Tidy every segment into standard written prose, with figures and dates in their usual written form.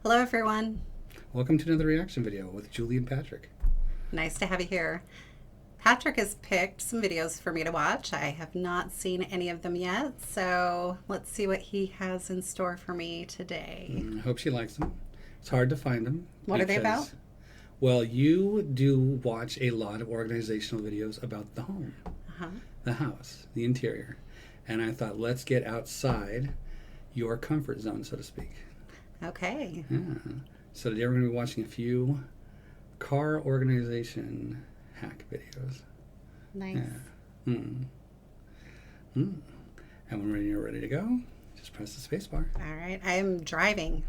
Hello, everyone. Welcome to another reaction video with Julie and Patrick. Nice to have you here. Patrick has picked some videos for me to watch. I have not seen any of them yet, so let's see what he has in store for me today. I hope she likes them. It's hard to find them. What are they about? Well, you do watch a lot of organizational videos about the home, the house, the interior. And I thought, let's get outside your comfort zone, so to speak. Okay. Yeah. So today we're going to be watching a few car organization hack videos. Nice. Yeah. And when you're ready to go, just press the space bar. All right. I am driving.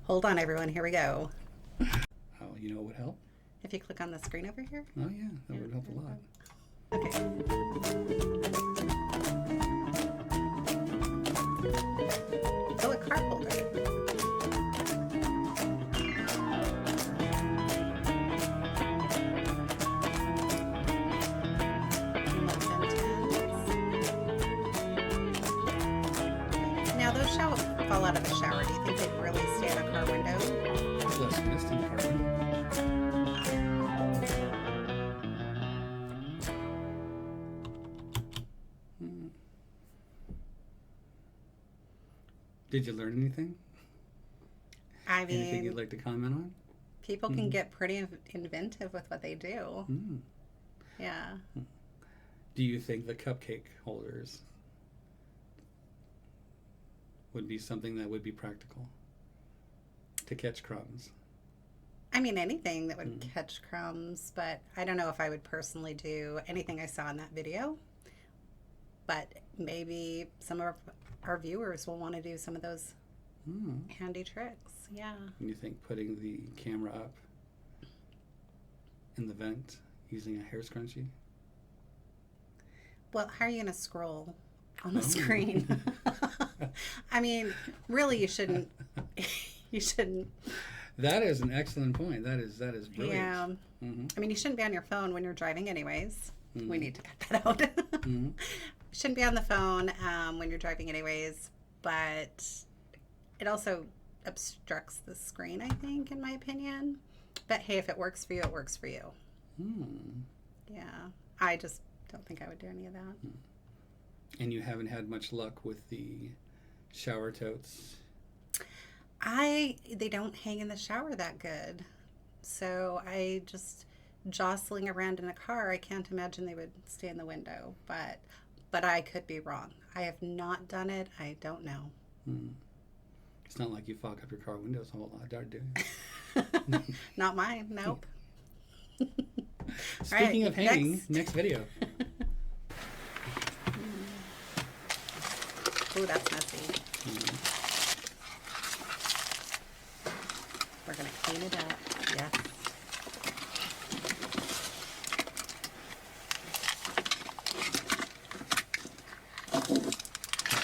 Hold on, everyone. Here we go. Oh, you know what would help? If you click on the screen over here. Oh, yeah. That would help a lot. Okay. Oh, a card holder. Now, those fall out of the shower. Do you think they'd really stay in a car window? Less mist in the car window. Did you learn anything? I Anything mean, you'd like to comment on? people can get pretty inventive with what they do. Yeah. Do you think the cupcake holders would be something that would be practical to catch crumbs? I mean, anything that would catch crumbs, but I don't know if I would personally do anything I saw in that video. But maybe some of our viewers will want to do some of those handy tricks. Yeah. And you think putting the camera up in the vent using a hair scrunchie? Well, how are you going to scroll on the screen? I mean, really, you shouldn't. You shouldn't. That is an excellent point. That is brilliant. Yeah. I mean, you shouldn't be on your phone when you're driving, anyways. We need to cut that out. Shouldn't be on the phone when you're driving, anyways. But it also obstructs the screen, I think, in my opinion. But hey, if it works for you, it works for you. Yeah. I just don't think I would do any of that. And you haven't had much luck with the shower totes? They don't hang in the shower that good. So I just jostling around in a car, I can't imagine they would stay in the window. But I could be wrong. I have not done it. I don't know. It's not like you fog up your car windows a whole lot, do you? Not mine. Nope. Speaking of hanging, next video. Ooh, that's messy. We're going to clean it up. Yes.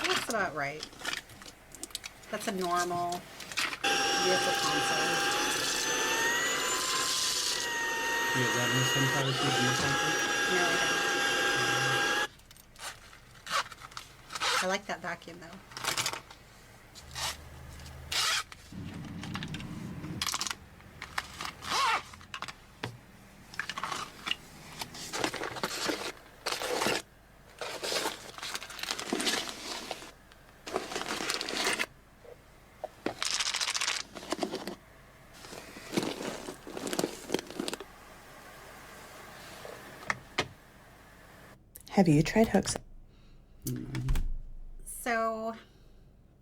That's about right. That's a normal vehicle console. Do you have that in the sunflower seeds in your console? No, I don't. I like that vacuum, though. Have you tried hooks? So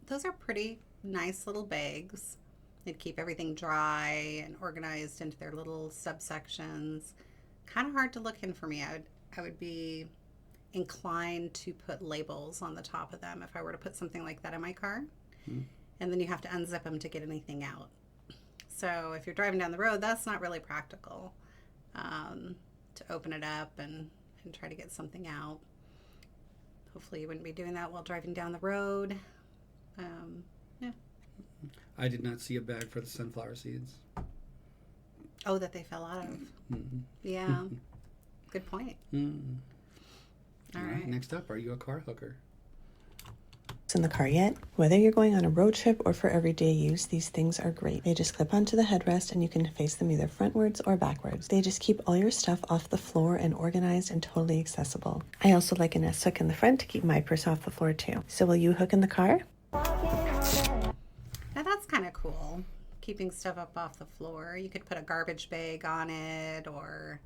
those are pretty nice little bags. They'd keep everything dry and organized into their little subsections. Kind of hard to look in for me. I would be inclined to put labels on the top of them if I were to put something like that in my car. And then you have to unzip them to get anything out. So if you're driving down the road, that's not really practical to open it up and try to get something out. Hopefully you wouldn't be doing that while driving down the road. Yeah. I did not see a bag for the sunflower seeds. Oh, that they fell out of. Yeah. Good point. All right. Next up, are you a car hooker? hooks in the car yet? Whether you're going on a road trip or for everyday use, these things are great. They just clip onto the headrest and you can face them either frontwards or backwards. They just keep all your stuff off the floor and organized and totally accessible. I also like a Nest hook in the front to keep my purse off the floor too. So will you hook in the car? Now that's kind of cool. Keeping stuff up off the floor. You could put a garbage bag on it or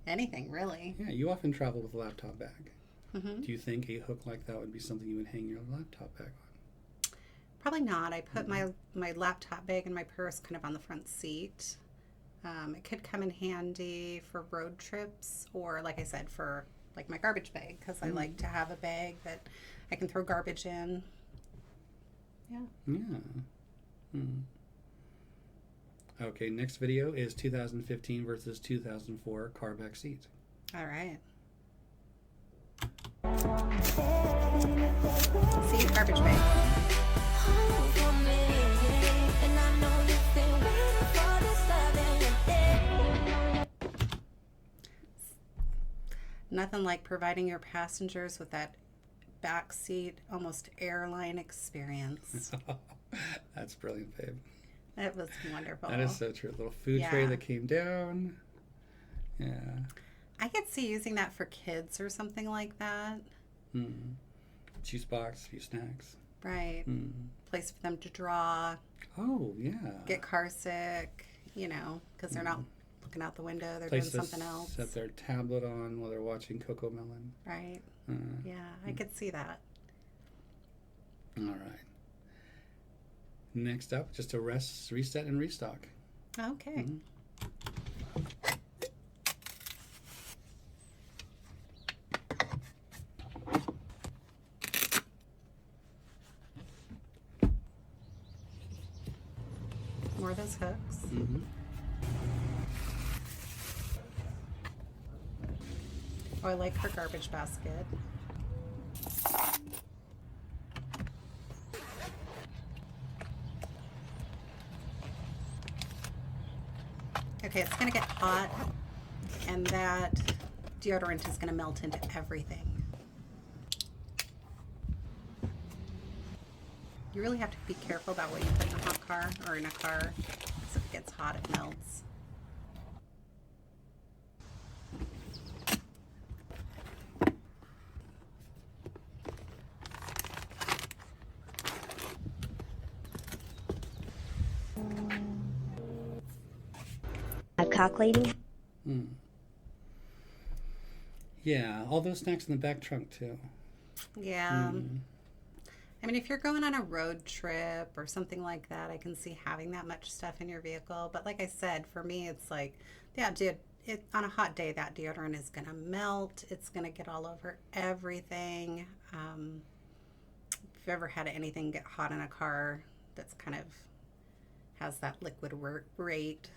anything, really. Yeah, you often travel with a laptop bag. Mm-hmm. Do you think a hook like that would be something you would hang your laptop bag on? Probably not. I put my laptop bag and my purse kind of on the front seat. It could come in handy for road trips or, like I said, for like my garbage bag because I like to have a bag that I can throw garbage in. Yeah. Yeah. Okay, next video is 2015 versus 2004 car back seat. All right. See you, garbage bag. Nothing like providing your passengers with that backseat, almost airline experience. That's brilliant, babe. It was wonderful. That is so true. A little food tray that came down. Yeah. I could see using that for kids or something like that. Juice box, a few snacks. Right. Place for them to draw. Oh, yeah. Get car sick, you know, because they're not looking out the window. They're Place doing something else. Set their tablet on while they're watching Coco Melon. Right. Yeah, I could see that. All right. Next up, just a reset and restock. Okay. More of those hooks. Oh, I like her garbage basket. Okay, it's going to get hot, and that deodorant is going to melt into everything. You really have to be careful about what you put in a hot car or in a car, because if it gets hot, it melts. Cock lady. Yeah, all those snacks in the back trunk too. Yeah. I mean, if you're going on a road trip or something like that, I can see having that much stuff in your vehicle. But like I said, for me, it's like, yeah, dude, on a hot day, that deodorant is going to melt. It's going to get all over everything. If you've ever had anything get hot in a car that's kind of has that liquid rate,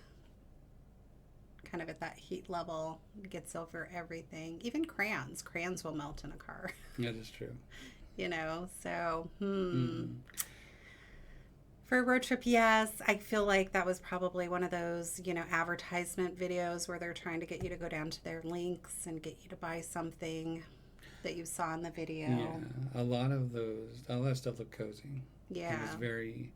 kind of at that heat level, gets over everything. Even crayons will melt in a car. That is true. You know, so for a road trip, yes, I feel like that was probably one of those, you know, advertisement videos where they're trying to get you to go down to their links and get you to buy something that you saw in the video. Yeah, a lot of stuff looked cozy. Yeah. It was very,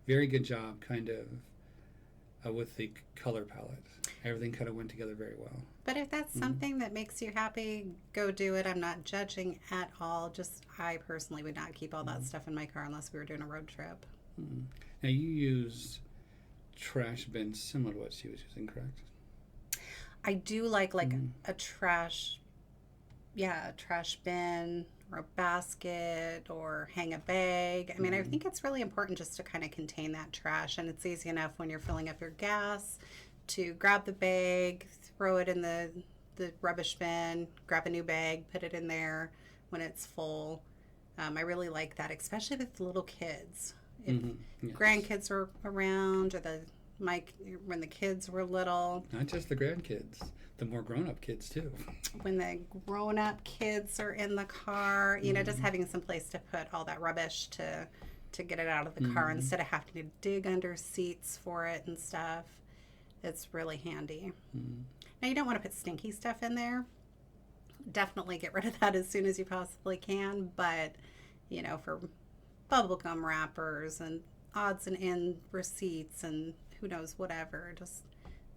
very good job, kind of, with the color palette. Everything kind of went together very well. But if that's something that makes you happy, go do it. I'm not judging at all. Just I personally would not keep all that stuff in my car unless we were doing a road trip. Now you use trash bins similar to what she was using, correct? I do like a trash bin or a basket or hang a bag. I mean, I think it's really important just to kind of contain that trash, and it's easy enough when you're filling up your gas to grab the bag, throw it in the rubbish bin, grab a new bag, put it in there when it's full. I really like that, especially with little kids. If grandkids are around, or when the kids were little. Not just the grandkids, the more grown-up kids too. When the grown-up kids are in the car, you know, just having some place to put all that rubbish to get it out of the car instead of having to dig under seats for it and stuff. It's really handy. Now, you don't want to put stinky stuff in there. Definitely get rid of that as soon as you possibly can. But, you know, for bubblegum wrappers and odds and end receipts and who knows whatever. Just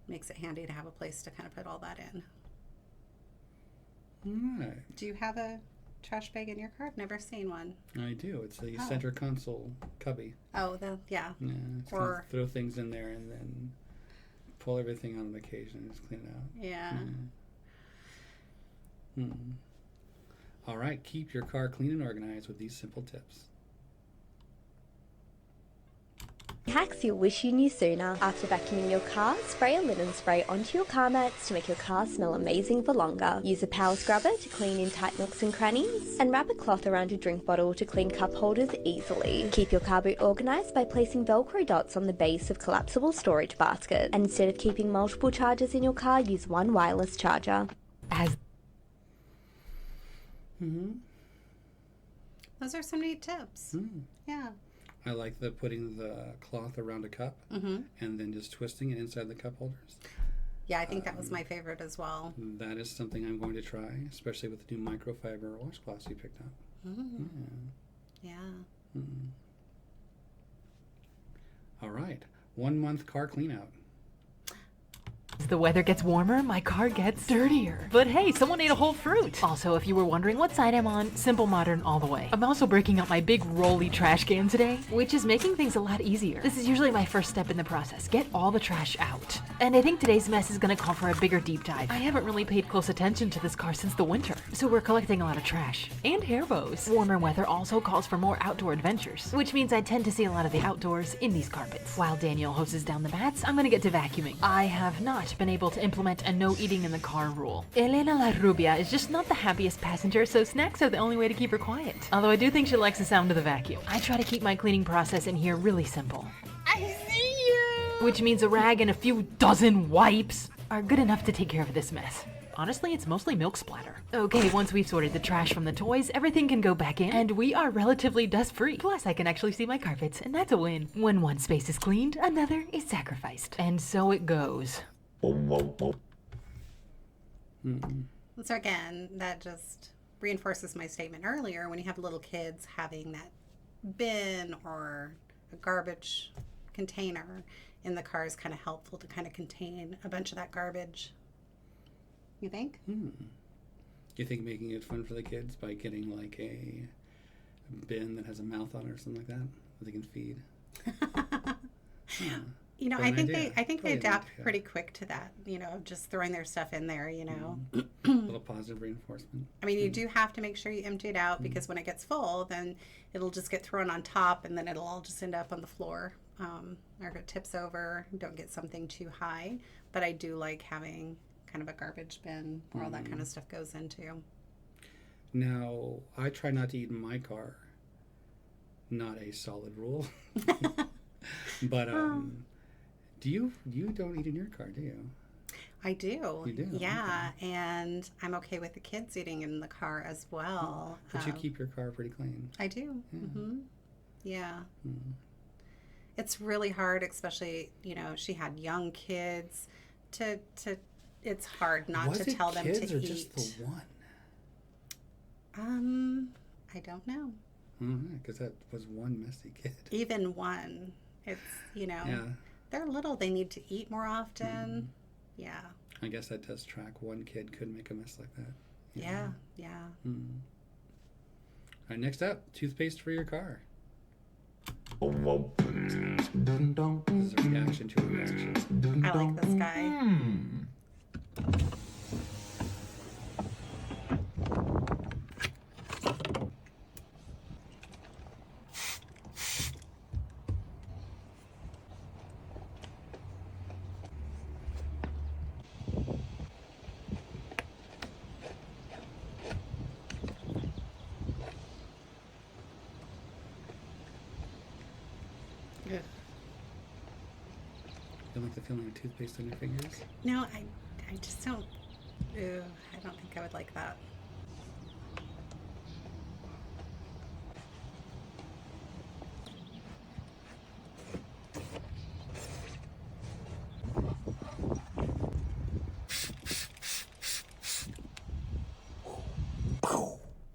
makes it handy to have a place to kind of put all that in. All right. Do you have a trash bag in your car? I've never seen one. I do. It's a center console cubby. Oh, yeah. Yeah. It's kind of throw things in there and then pull everything on occasion and just clean it out. Yeah. All right. Keep your car clean and organized with these simple tips. Hacks you'll wish you knew sooner. After vacuuming your car, spray a linen spray onto your car mats to make your car smell amazing for longer. Use a power scrubber to clean in tight nooks and crannies, and wrap a cloth around your drink bottle to clean cup holders easily. Keep your car boot organised by placing Velcro dots on the base of collapsible storage basket. And instead of keeping multiple chargers in your car, use one wireless charger. Those are some neat tips. Yeah. I like putting the cloth around a cup and then just twisting it inside the cup holders. Yeah, I think that was my favorite as well. That is something I'm going to try, especially with the new microfiber washcloths you picked up. Yeah. All right. 1 month car clean out. As the weather gets warmer, my car gets dirtier. But hey, someone ate a whole fruit. Also, if you were wondering what side I'm on, Simple Modern all the way. I'm also breaking out my big rolly trash can today, which is making things a lot easier. This is usually my first step in the process. Get all the trash out. And I think today's mess is gonna call for a bigger deep dive. I haven't really paid close attention to this car since the winter, so we're collecting a lot of trash. And hair bows. Warmer weather also calls for more outdoor adventures, which means I tend to see a lot of the outdoors in these carpets. While Daniel hoses down the mats, I'm gonna get to vacuuming. I have not been able to implement a no eating in the car rule. Elena La Rubia is just not the happiest passenger, so snacks are the only way to keep her quiet. Although I do think she likes the sound of the vacuum. I try to keep my cleaning process in here really simple. I see you! Which means a rag and a few dozen wipes are good enough to take care of this mess. Honestly, it's mostly milk splatter. Okay, once we've sorted the trash from the toys, everything can go back in, and we are relatively dust-free. Plus, I can actually see my carpets, and that's a win. When one space is cleaned, another is sacrificed. And so it goes. So again, that just reinforces my statement earlier. When you have little kids, having that bin or a garbage container in the car is kind of helpful to kind of contain a bunch of that garbage. You think? You think making it fun for the kids by getting like a bin that has a mouth on it or something like that they can feed? You know, Brilliant I idea. think they Brilliant adapt idea. pretty quick to that, you know, just throwing their stuff in there, you know. A little positive reinforcement. I mean, you do have to make sure you empty it out because when it gets full, then it'll just get thrown on top and then it'll all just end up on the floor. Or if it tips over, don't get something too high. But I do like having kind of a garbage bin where all that kind of stuff goes into. Now, I try not to eat in my car. Not a solid rule. But you don't eat in your car, do you? I do. You do? Yeah, and I'm okay with the kids eating in the car as well. But you keep your car pretty clean. I do. Yeah. It's really hard, especially, you know, she had young kids. To it's hard not to tell them to eat. Was it kids or just the one? I don't know. Because that was one messy kid. Even one. It's, you know, they're little. They need to eat more often. Yeah. I guess that does track. One kid could make a mess like that. Yeah. All right, next up, toothpaste for your car. This is a reaction to a reaction. I like this guy. Good. You like the feeling of toothpaste on your fingers? No, I just don't. Ew, I don't think I would like that.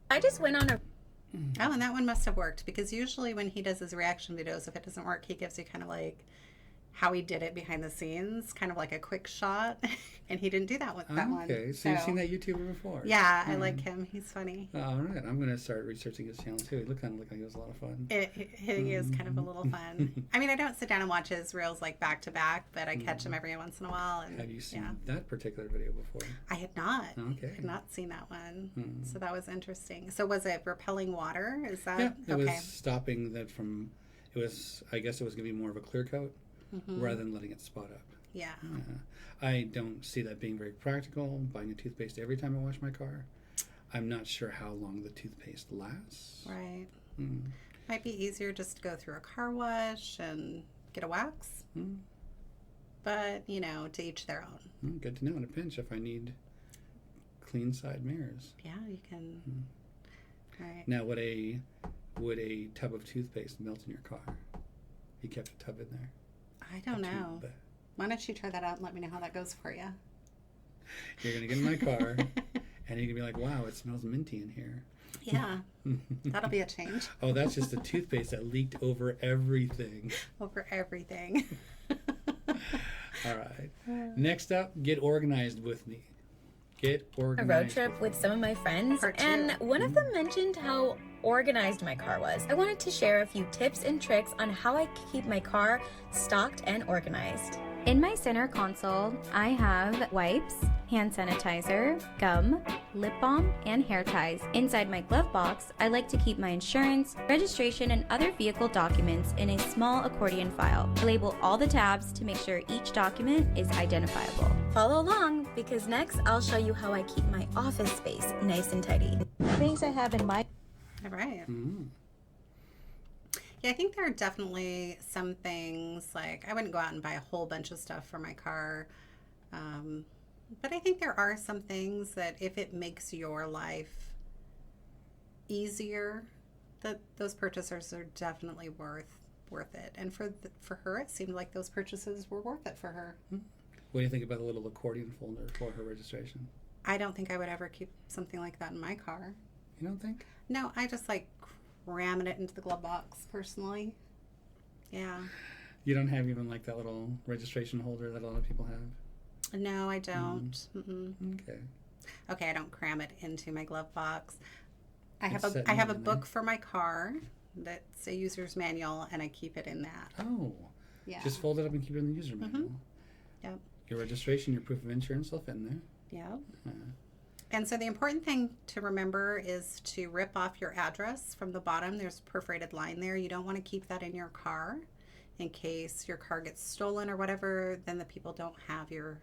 I just went on a Oh, and that one must have worked because usually when he does his reaction videos, if it doesn't work, he gives you kind of like how he did it behind the scenes, kind of like a quick shot. And he didn't do that with that one. Okay, so you've seen that YouTuber before? Yeah, I like him. He's funny. All right, I'm going to start researching his channel too. He looked like he was a lot of fun. He is kind of a little fun. I mean, I don't sit down and watch his reels like back to back, but I catch him every once in a while. And Have you seen that particular video before? I had not. Okay. I had not seen that one. So that was interesting. So was it repelling water? Is that Yeah, it okay? was stopping that from. It was. I guess it was going to be more of a clear coat rather than letting it spot up. Yeah. I don't see that being very practical. Buying a toothpaste every time I wash my car. I'm not sure how long the toothpaste lasts. Right. Might be easier just to go through a car wash and get a wax. But, you know, to each their own. Good to know in a pinch if I need clean side mirrors. Yeah, you can. All right. Now, would a tub of toothpaste melt in your car? If you kept a tub in there. I don't know. Why don't you try that out and let me know how that goes for you? You're going to get in my car and you're going to be like, wow, it smells minty in here. Yeah. That'll be a change. Oh, that's just the toothpaste that leaked over everything. Over everything. All right. Next up, get organized with me. Get A organized. road trip with some of my friends, Part two. and one of them mentioned how organized my car was. I wanted to share a few tips and tricks on how I keep my car stocked and organized. In my center console, I have wipes, hand sanitizer, gum, lip balm, and hair ties. Inside my glove box, I like to keep my insurance, registration, and other vehicle documents in a small accordion file. I label all the tabs to make sure each document is identifiable. Follow along, because next I'll show you how I keep my office space nice and tidy. Things I have in my All right. Yeah, I think there are definitely some things, like I wouldn't go out and buy a whole bunch of stuff for my car. But I think there are some things that if it makes your life easier, that those purchases are definitely worth it. And for her, it seemed like those purchases were worth it for her. What do you think about the little accordion folder for her registration? I don't think I would ever keep something like that in my car. You don't think? No, I just like cramming it into the glove box personally. Yeah. You don't have even like that little registration holder that a lot of people have? No, I don't. Okay. Okay, I don't cram it into my glove box. I It's have set I have a in there. book for my car that's a user's manual, and I keep it in that. Oh. Yeah. Just fold it up and keep it in the user manual. Yep. Your registration, your proof of insurance will fit in there. Yeah. And so the important thing to remember is to rip off your address from the bottom. There's a perforated line there. You don't want to keep that in your car in case your car gets stolen or whatever. Then the people don't have your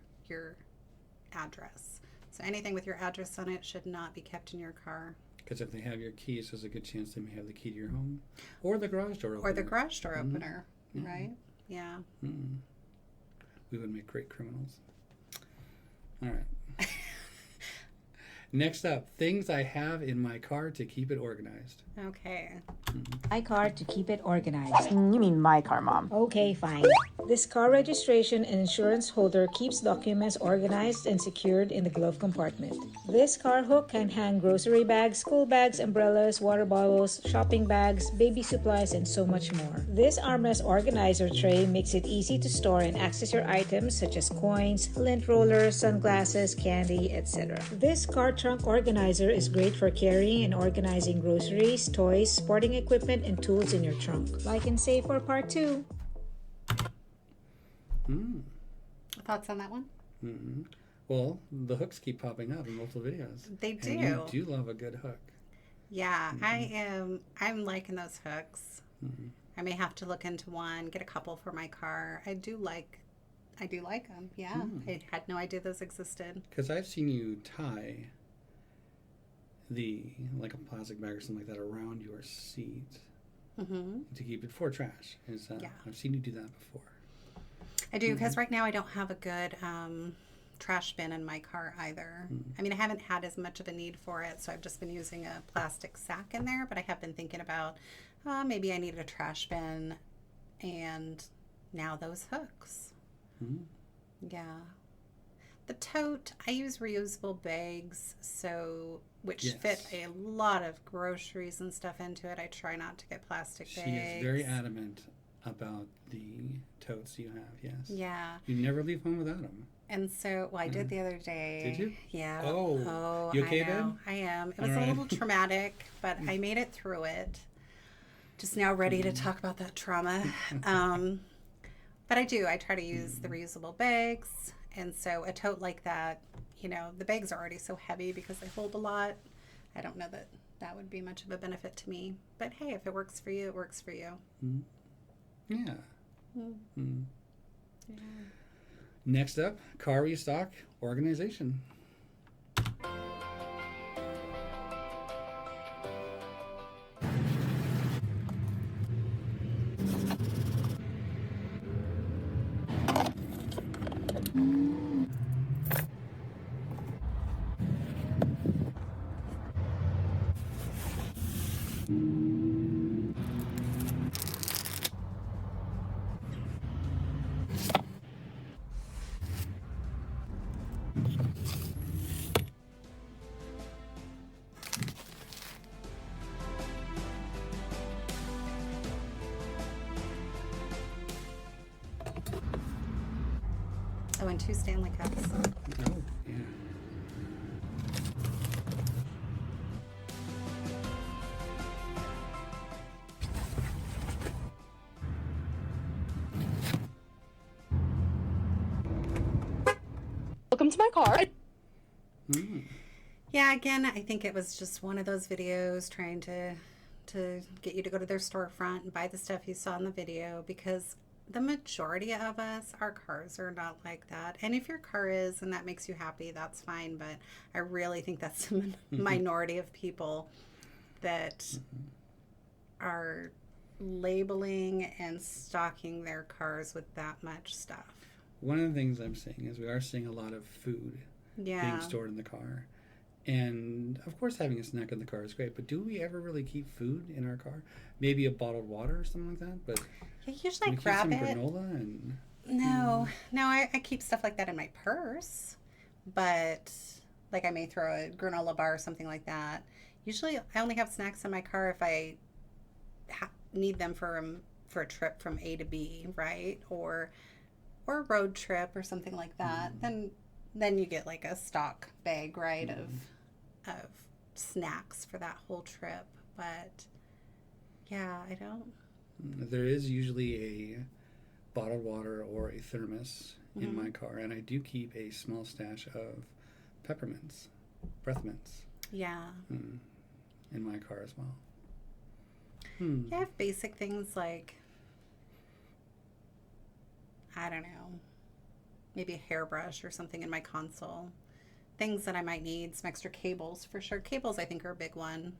address. So anything with your address on it should not be kept in your car. Because if they have your keys, there's a good chance they may have the key to your home. Or the garage door opener. Or the garage door opener, right? Yeah. We would make great criminals. All right. Next up, things I have in my car to keep it organized. Okay. car to keep it organized. You mean my car, Mom. Okay, fine. This car registration and insurance holder keeps documents organized and secured in the glove compartment. This car hook can hang grocery bags, school bags, umbrellas, water bottles, shopping bags, baby supplies, and so much more. This armrest organizer tray makes it easy to store and access your items such as coins, lint rollers, sunglasses, candy, etc. This car trunk organizer is great for carrying and organizing groceries, toys, sporting equipment, and tools in your trunk. Like and save for part 2. Thoughts on that one? Well, the hooks keep popping up in multiple videos. They do. And you do love a good hook. Yeah, I'm liking those hooks. I may have to look into one, get a couple for my car. I do like them. Yeah. I had no idea those existed. Because I've seen you tie like a plastic bag or something like that around your seat to keep it for trash. Yeah. I've seen you do that before. I do, because right now I don't have a good trash bin in my car either. I mean, I haven't had as much of a need for it, so I've just been using a plastic sack in there, but I have been thinking about maybe I need a trash bin, and now those hooks. Yeah. The tote, I use reusable bags, which Yes. fit a lot of groceries and stuff into it. I try not to get plastic She bags. is very adamant about the totes you have, yes. Yeah. You never leave home without them. And so, well, I did the other day. Did you? Yeah. Oh. You okay, I know. babe? I am. It All was right. a little traumatic, but I made it through it. Just now ready to talk about that trauma. But I do. I try to use the reusable bags. And so a tote like that, you know, the bags are already so heavy because they hold a lot. I don't know that that would be much of a benefit to me. But hey, if it works for you, it works for you. Yeah. Yeah. Next up, car restock organization. Oh, and 2 Stanley Cups. Oh, yeah. Welcome to my car. Yeah, again, I think it was just one of those videos trying to get you to go to their storefront and buy the stuff you saw in the video, because the majority of us, our cars are not like that. And if your car is and that makes you happy, that's fine. But I really think that's a minority of people that are labeling and stocking their cars with that much stuff. One of the things I'm seeing is we are seeing a lot of food Yeah. being stored in the car. And of course, having a snack in the car is great, but do we ever really keep food in our car? Maybe a bottled water or something like that. But Yeah, usually I we grab keep some it. granola and No, I keep stuff like that in my purse, but like I may throw a granola bar or something like that. Usually, I only have snacks in my car if I need them for a trip from A to B, right? Or a road trip or something like that. Then you get like a stock bag, right, of snacks for that whole trip. But yeah, I don't. there is usually a bottled water or a thermos in my car, and I do keep a small stash of peppermints, breath mints, Yeah. in my car as well. Yeah, I have basic things like, I don't know, maybe a hairbrush or something in my console. Things that I might need, some extra cables for sure. Cables, I think, are a big one.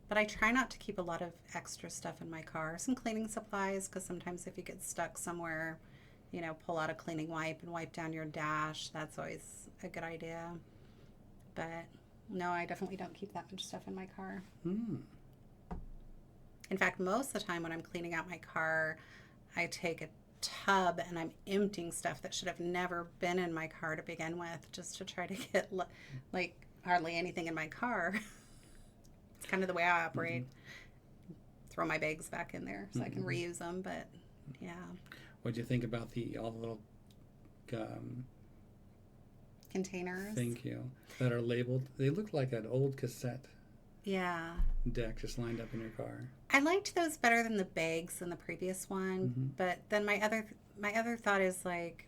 But I try not to keep a lot of extra stuff in my car. Some cleaning supplies, because sometimes if you get stuck somewhere, you know, pull out a cleaning wipe and wipe down your dash. That's always a good idea. But no, I definitely don't keep that much stuff in my car. In fact, most of the time when I'm cleaning out my car, I take a tub and I'm emptying stuff that should have never been in my car to begin with, just to try to get like hardly anything in my car. It's kind of the way I operate. Throw my bags back in there so I can reuse them, but yeah. What do you think about all the little Containers. thank you, that are labeled? They look like an old cassette Yeah. deck just lined up in your car. I liked those better than the bags in the previous one, but then my other thought is like,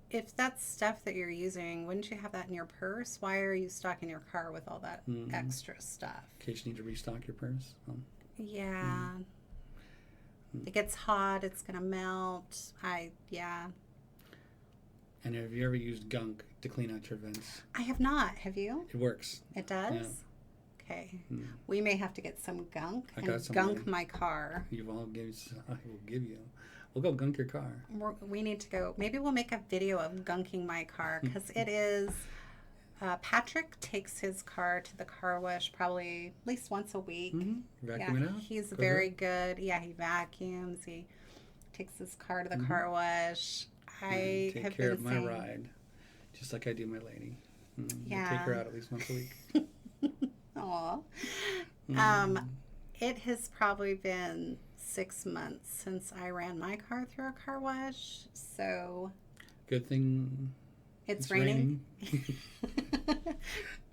if that's stuff that you're using, wouldn't you have that in your purse? Why are you stocking your car with all that extra stuff? In case you need to restock your purse. Yeah. It gets hot, it's gonna melt. Yeah. And have you ever used gunk to clean out your vents? I have not. Have you? It works. It does? Yeah. Okay. We may have to get some gunk I got and some gunk already. my car. I will give you. We'll go gunk your car. We need to go. Maybe we'll make a video of gunking my car, because it is. Patrick takes his car to the car wash probably at least once a week. Vacuum it out. He's Go very good. Yeah, he vacuums. He takes his car to the car wash. I Take have care been of my saying, ride. just like I do my lady. Yeah. I take her out at least once a week. Aw. It has probably been 6 months since I ran my car through a car wash, so Good thing it's raining.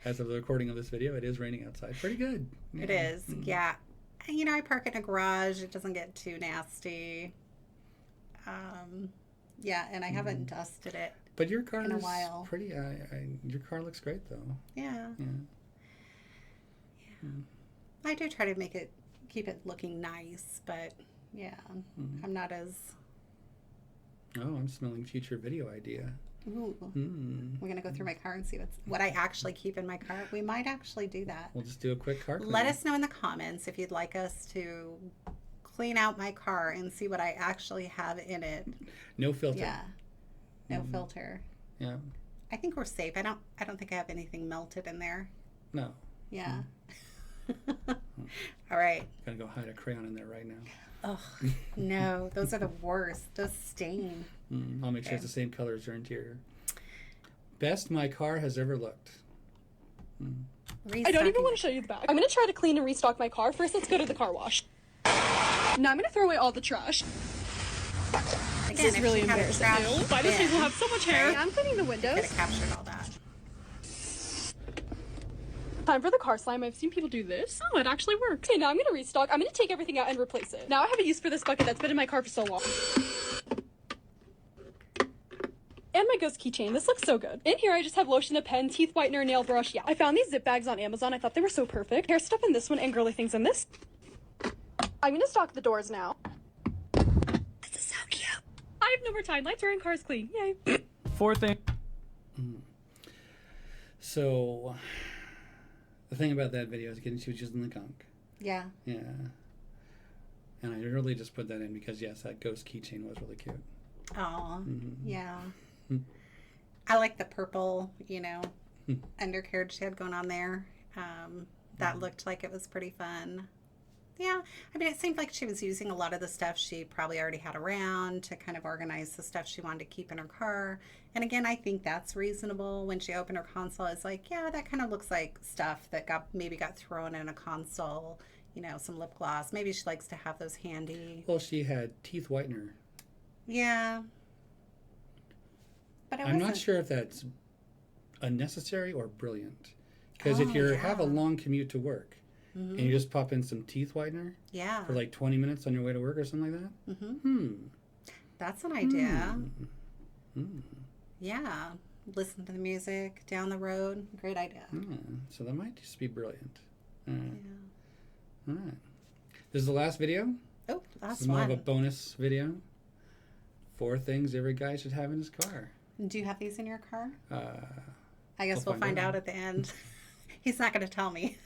As of the recording of this video, it is raining outside. Pretty good. It is, yeah. You know, I park in a garage. It doesn't get too nasty. Yeah, and I haven't dusted it. But your car in a is while. pretty. Your car looks great, though. Yeah. Yeah. I do try to keep it looking nice, but yeah, I'm not as. Oh, I'm smelling future video idea. Ooh. We're gonna go through my car and see what I actually keep in my car. We might actually do that. We'll just do a quick car clean. Let us know in the comments if you'd like us to clean out my car and see what I actually have in it. No filter. Yeah. No filter. Yeah. I think we're safe. I don't think I have anything melted in there. No. Yeah. All right. Gonna go hide a crayon in there right now. Oh no, those are the worst. Those stain. I'll make sure it's the same color as your interior. Best my car has ever looked. I don't even want to show you the back. I'm going to try to clean and restock my car. First, let's go to the car wash. Now I'm going to throw away all the trash. Again, This is really embarrassing. Why does Hazel have so much hair? Right? I'm cleaning the Could windows. have captured all that. Time for the car slime. I've seen people do this. Oh, it actually works. Okay, now I'm going to restock. I'm going to take everything out and replace it. Now I have a use for this bucket that's been in my car for so long. And my ghost keychain. This looks so good. In here, I just have lotion, a pen, teeth whitener, nail brush. Yeah, I found these zip bags on Amazon. I thought they were so perfect. Hair stuff in this one and girly things in this. I'm going to stock the doors now. This is so cute. I have no more time. Lights are in, cars clean. Yay. Fourth thing. So, the thing about that video is getting switches in the gunk. Yeah. Yeah. And I really just put that in because, yes, that ghost keychain was really cute. Oh, yeah. I like the purple, undercarriage she had going on there. That looked like it was pretty fun. Yeah, I mean, it seemed like she was using a lot of the stuff she probably already had around to kind of organize the stuff she wanted to keep in her car. And again, I think that's reasonable. When she opened her console, it's like, yeah, that kind of looks like stuff that maybe got thrown in a console, some lip gloss. Maybe she likes to have those handy. Well, she had teeth whitener. Yeah. But I'm not sure if that's unnecessary or brilliant. Because if you have a long commute to work and you just pop in some teeth whitener for like 20 minutes on your way to work or something like that, that's an idea. Yeah. Listen to the music down the road. Great idea. So that might just be brilliant. All right. This is the last video. Oh, last This is more one. of a bonus video. 4 things every guy should have in his car. Do you have these in your car? I guess we'll we'll find find out. out at the end. He's not going to tell me.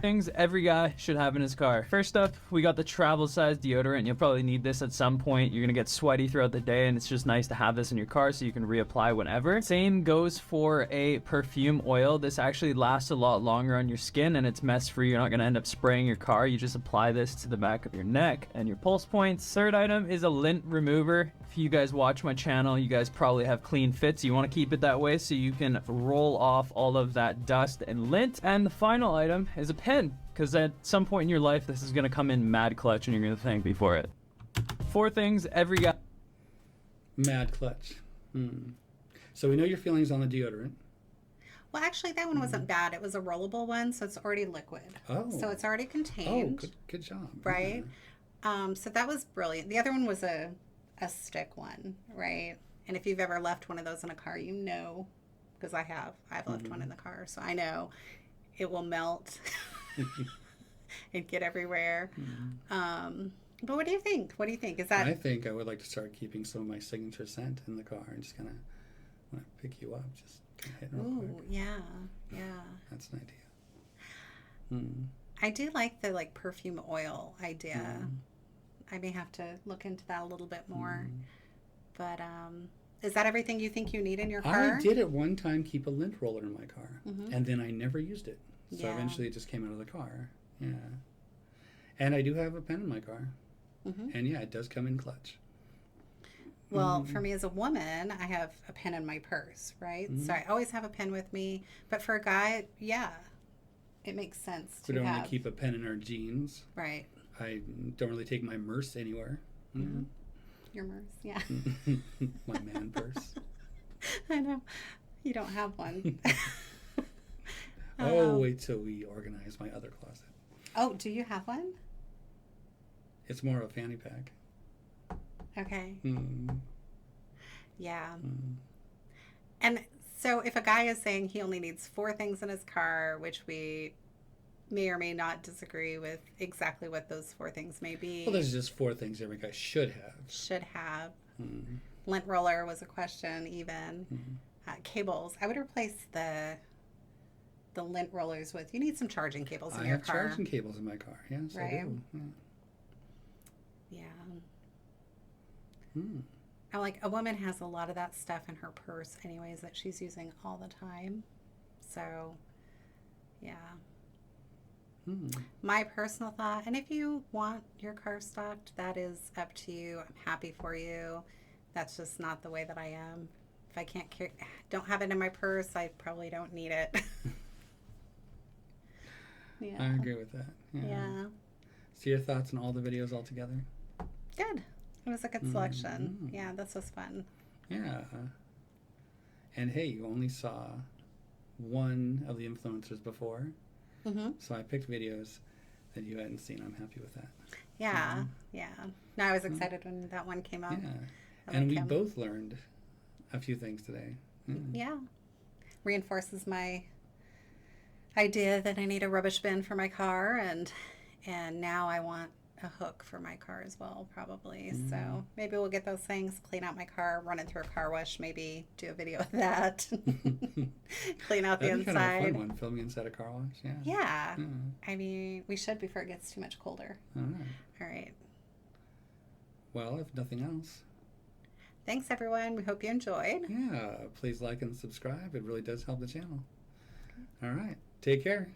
Things every guy should have in his car. First up, we got the travel size deodorant. You'll probably need this at some point. You're gonna get sweaty throughout the day, and it's just nice to have this in your car so you can reapply whenever. Same goes for a perfume oil. This actually lasts a lot longer on your skin, and it's mess free. You're not gonna end up spraying your car. You just apply this to the back of your neck and your pulse points. Third item is a lint remover. If you guys watch my channel, you guys probably have clean fits. You want to keep it that way so you can roll off all of that dust and lint. And the final item is a pen, because at some point in your life, this is going to come in mad clutch and you're going to thank me for it. 4 things every guy... Mad clutch. So we know your feelings on the deodorant. Well, actually, that one wasn't bad. It was a rollable one, so it's already liquid. Oh. So it's already Oh, contained. good job. Right? So that was brilliant. The other one was a stick one, right? And if you've ever left one of those in a car, because I've left one in the car, so I know it will melt and get everywhere. But what do you think? Is that... I think I would like to start keeping some of my signature scent in the car and just kind of, when I pick you up, just kind of hit real quick. Yeah. That's an idea. I do like the perfume oil idea. I may have to look into that a little bit more. But is that everything you think you need in your car? I did at one time keep a lint roller in my car, and then I never used it. So eventually it just came out of the car. Yeah. And I do have a pen in my car. And yeah, it does come in clutch. Well, for me as a woman, I have a pen in my purse, right? So I always have a pen with me. But for a guy, yeah, it makes sense to We don't have. really keep a pen in our jeans. Right. I don't really take my purse anywhere. Your purse, yeah. My man purse. I know. You don't have one. Oh, wait till we organize my other closet. Oh, do you have one? It's more of a fanny pack. Okay. Mm. Yeah. And so if a guy is saying he only needs 4 things in his car, which we may or may not disagree with exactly what those 4 things may be. Well, there's just 4 things every guy should have. Should have. Lint roller was a question even. Cables. I would replace the lint rollers with, you need some charging cables in your car. I have charging cables in my car. Yes, Right. I do. Yeah. Hmm. I'm like, a woman has a lot of that stuff in her purse anyways that she's using all the time. So, yeah. My personal thought, and if you want your car stocked, that is up to you. I'm happy for you. That's just not the way that I am. If I can't don't have it in my purse, I probably don't need it. Yeah. I agree with that. Yeah. So your thoughts on all the videos altogether? Good. It was a good selection. Yeah, this was fun. Yeah. And hey, you only saw one of the influencers before. So I picked videos that you hadn't seen. I'm happy with that. Yeah. Yeah. No, I was excited when that one came out. Yeah. I And like we him. both learned a few things today. Yeah. Reinforces my idea that I need a rubbish bin for my car, and now I want a hook for my car as well, probably. So maybe we'll get those things, clean out my car, run it through a car wash, maybe do a video of that. Clean out the That'd be inside. kind of a fun one, filming inside a car wash. Yeah. Yeah. I mean, we should before it gets too much colder. All right. All right. Well, if nothing else, Thanks, everyone. We hope you enjoyed. yeah, please like and subscribe. It really does help the channel. All right. Take care.